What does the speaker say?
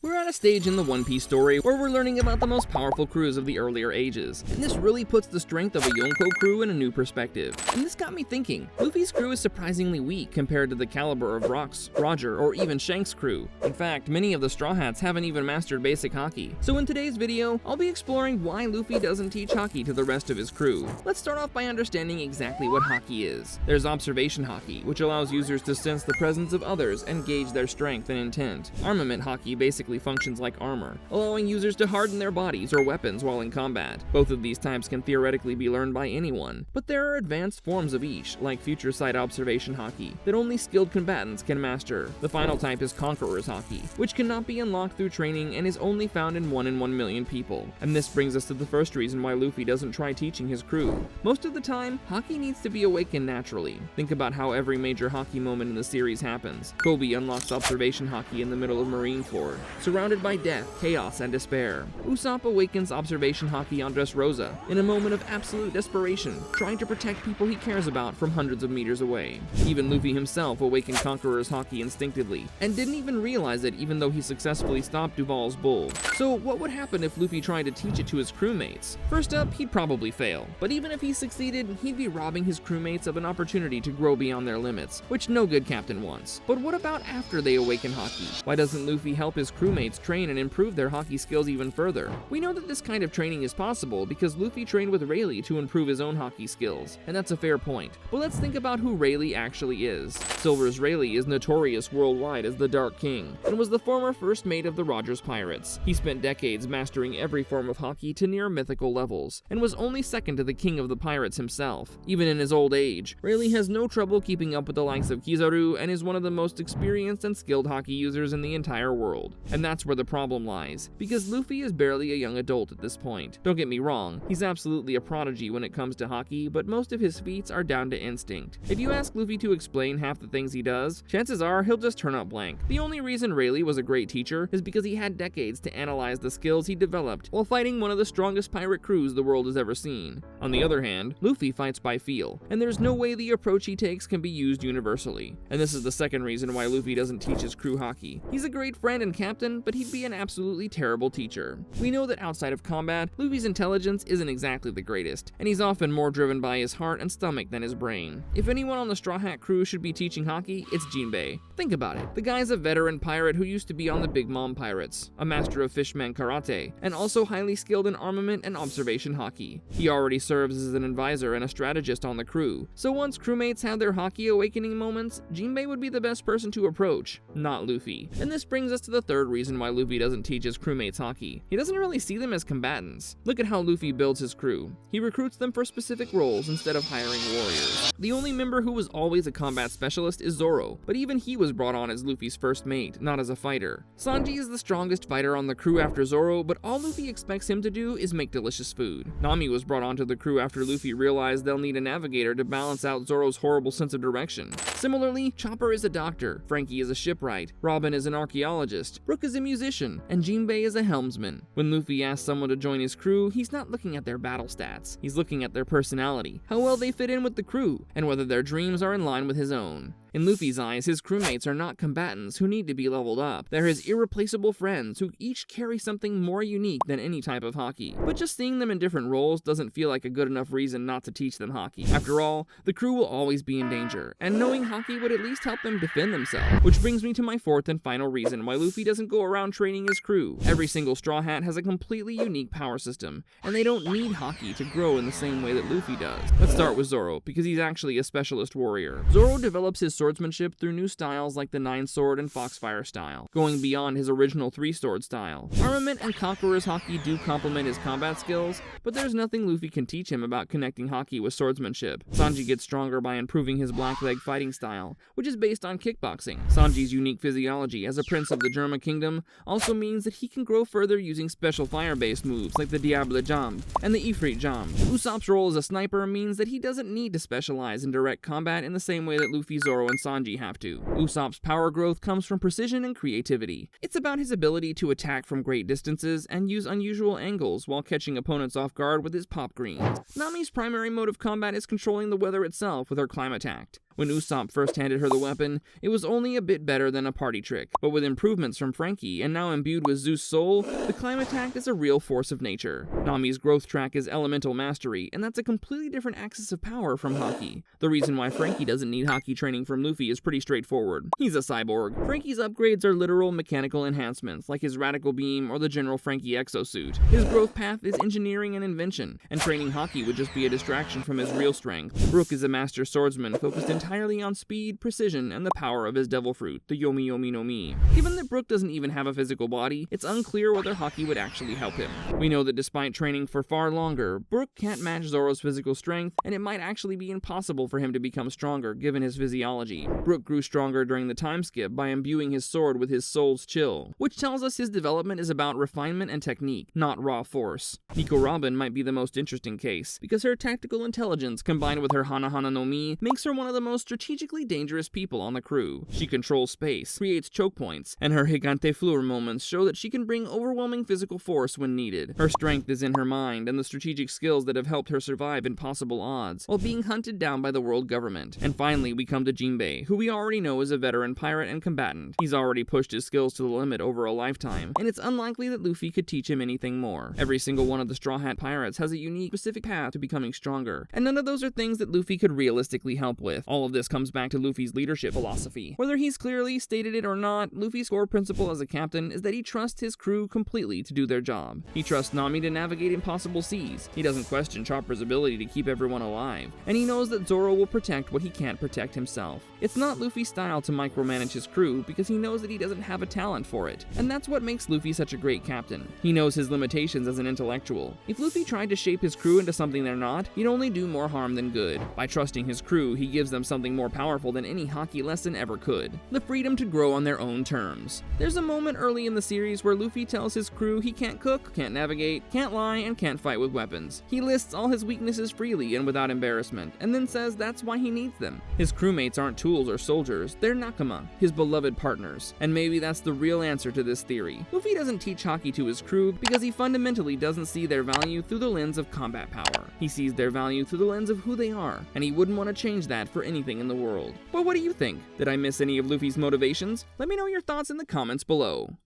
We're at a stage in the One Piece story where we're learning about the most powerful crews of the earlier ages, and this really puts the strength of a Yonko crew in a new perspective. And this got me thinking, Luffy's crew is surprisingly weak compared to the caliber of Rock's, Roger, or even Shanks' crew. In fact, many of the Straw Hats haven't even mastered basic Haki. So in today's video, I'll be exploring why Luffy doesn't teach Haki to the rest of his crew. Let's start off by understanding exactly what Haki is. There's observation Haki, which allows users to sense the presence of others and gauge their strength and intent. Armament Haki basically functions like armor, allowing users to harden their bodies or weapons while in combat. Both of these types can theoretically be learned by anyone, but there are advanced forms of each, like future sight observation Haki, that only skilled combatants can master. The final type is Conqueror's Haki, which cannot be unlocked through training and is only found in 1 in 1 million people. And this brings us to the first reason why Luffy doesn't try teaching his crew. Most of the time, Haki needs to be awakened naturally. Think about how every major Haki moment in the series happens. Kobe unlocks observation Haki in the middle of Marineford, surrounded by death, chaos, and despair. Usopp awakens observation Haki on Dressrosa in a moment of absolute desperation, trying to protect people he cares about from hundreds of meters away. Even Luffy himself awakened Conqueror's Haki instinctively, and didn't even realize it even though he successfully stopped Duval's bull. So what would happen if Luffy tried to teach it to his crewmates? First up, he'd probably fail, but even if he succeeded, he'd be robbing his crewmates of an opportunity to grow beyond their limits, which no good captain wants. But what about after they awaken Haki? Why doesn't Luffy help his crewmates train and improve their Haki skills even further? We know that this kind of training is possible because Luffy trained with Rayleigh to improve his own Haki skills, and that's a fair point. But let's think about who Rayleigh actually is. Silver's Rayleigh is notorious worldwide as the Dark King, and was the former first mate of the Rogers Pirates. He spent decades mastering every form of Haki to near mythical levels, and was only second to the King of the Pirates himself. Even in his old age, Rayleigh has no trouble keeping up with the likes of Kizaru and is one of the most experienced and skilled Haki users in the entire world. And that's where the problem lies, because Luffy is barely a young adult at this point. Don't get me wrong, he's absolutely a prodigy when it comes to Haki, but most of his feats are down to instinct. If you ask Luffy to explain half the things he does, chances are he'll just turn up blank. The only reason Rayleigh was a great teacher is because he had decades to analyze the skills he developed while fighting one of the strongest pirate crews the world has ever seen. On the other hand, Luffy fights by feel, and there's no way the approach he takes can be used universally. And this is the second reason why Luffy doesn't teach his crew Haki. He's a great friend and captain, but he'd be an absolutely terrible teacher. We know that outside of combat, Luffy's intelligence isn't exactly the greatest, and he's often more driven by his heart and stomach than his brain. If anyone on the Straw Hat crew should be teaching Haki, it's Jinbei. Think about it. The guy's a veteran pirate who used to be on the Big Mom Pirates, a master of fishman karate, and also highly skilled in armament and observation Haki. He already serves as an advisor and a strategist on the crew, so once crewmates had their Haki awakening moments, Jinbei would be the best person to approach, not Luffy. And this brings us to the third reason why Luffy doesn't teach his crewmates Haki. He doesn't really see them as combatants. Look at how Luffy builds his crew. He recruits them for specific roles instead of hiring warriors. The only member who was always a combat specialist is Zoro, but even he was brought on as Luffy's first mate, not as a fighter. Sanji is the strongest fighter on the crew after Zoro, but all Luffy expects him to do is make delicious food. Nami was brought onto the crew after Luffy realized they'll need a navigator to balance out Zoro's horrible sense of direction. Similarly, Chopper is a doctor, Frankie is a shipwright, Robin is an archaeologist, Brook is a musician, and Jinbei is a helmsman. When Luffy asks someone to join his crew, he's not looking at their battle stats. He's looking at their personality, how well they fit in with the crew, and whether their dreams are in line with his own. In Luffy's eyes, his crewmates are not combatants who need to be leveled up. They're his irreplaceable friends who each carry something more unique than any type of Haki. But just seeing them in different roles doesn't feel like a good enough reason not to teach them Haki. After all, the crew will always be in danger, and knowing Haki would at least help them defend themselves. Which brings me to my fourth and final reason why Luffy doesn't go around training his crew. Every single Straw Hat has a completely unique power system, and they don't need Haki to grow in the same way that Luffy does. Let's start with Zoro, because he's actually a specialist warrior. Zoro develops his swordsmanship through new styles like the 9-sword and Foxfire style, going beyond his original 3-sword style. Armament and Conqueror's Haki do complement his combat skills, but there's nothing Luffy can teach him about connecting Haki with swordsmanship. Sanji gets stronger by improving his blackleg fighting style, which is based on kickboxing. Sanji's unique physiology as a prince of the Germa Kingdom also means that he can grow further using special fire-based moves like the Diable Jambe and the Ifrit Jambe. Usopp's role as a sniper means that he doesn't need to specialize in direct combat in the same way that Luffy, Zoro, and Sanji have to. Usopp's power growth comes from precision and creativity. It's about his ability to attack from great distances and use unusual angles while catching opponents off guard with his pop greens. Nami's primary mode of combat is controlling the weather itself with her Climate Act. When Usopp first handed her the weapon, it was only a bit better than a party trick, but with improvements from Frankie and now imbued with Zeus' soul, the climb attack is a real force of nature. Nami's growth track is elemental mastery, and that's a completely different axis of power from Haki. The reason why Frankie doesn't need Haki training from Luffy is pretty straightforward. He's a cyborg. Frankie's upgrades are literal mechanical enhancements, like his radical beam or the General Frankie exosuit. His growth path is engineering and invention, and training Haki would just be a distraction from his real strength. Brook is a master swordsman focused entirely on speed, precision, and the power of his devil fruit, the Yomi Yomi no Mi. Given that Brook doesn't even have a physical body, it's unclear whether Haki would actually help him. We know that despite training for far longer, Brook can't match Zoro's physical strength, and it might actually be impossible for him to become stronger given his physiology. Brook grew stronger during the time skip by imbuing his sword with his soul's chill, which tells us his development is about refinement and technique, not raw force. Nico Robin might be the most interesting case, because her tactical intelligence combined with her Hana Hana no Mi makes her one of the most strategically dangerous people on the crew. She controls space, creates choke points, and her Gigante Fleur moments show that she can bring overwhelming physical force when needed. Her strength is in her mind and the strategic skills that have helped her survive impossible odds while being hunted down by the world government. And finally, we come to Jinbei, who we already know is a veteran pirate and combatant. He's already pushed his skills to the limit over a lifetime, and it's unlikely that Luffy could teach him anything more. Every single one of the Straw Hat Pirates has a unique, specific path to becoming stronger, and none of those are things that Luffy could realistically help with. All of this comes back to Luffy's leadership philosophy. Whether he's clearly stated it or not, Luffy's core principle as a captain is that he trusts his crew completely to do their job. He trusts Nami to navigate impossible seas. He doesn't question Chopper's ability to keep everyone alive, and he knows that Zoro will protect what he can't protect himself. It's not Luffy's style to micromanage his crew because he knows that he doesn't have a talent for it, and that's what makes Luffy such a great captain. He knows his limitations as an intellectual. If Luffy tried to shape his crew into something they're not, he'd only do more harm than good. By trusting his crew, he gives them something more powerful than any Haki lesson ever could: the freedom to grow on their own terms. There's a moment early in the series where Luffy tells his crew he can't cook, can't navigate, can't lie, and can't fight with weapons. He lists all his weaknesses freely and without embarrassment, and then says that's why he needs them. His crewmates aren't tools or soldiers, they're Nakama, his beloved partners. And maybe that's the real answer to this theory. Luffy doesn't teach Haki to his crew because he fundamentally doesn't see their value through the lens of combat power. He sees their value through the lens of who they are, and he wouldn't want to change that for anything in the world. But what do you think? Did I miss any of Luffy's motivations? Let me know your thoughts in the comments below.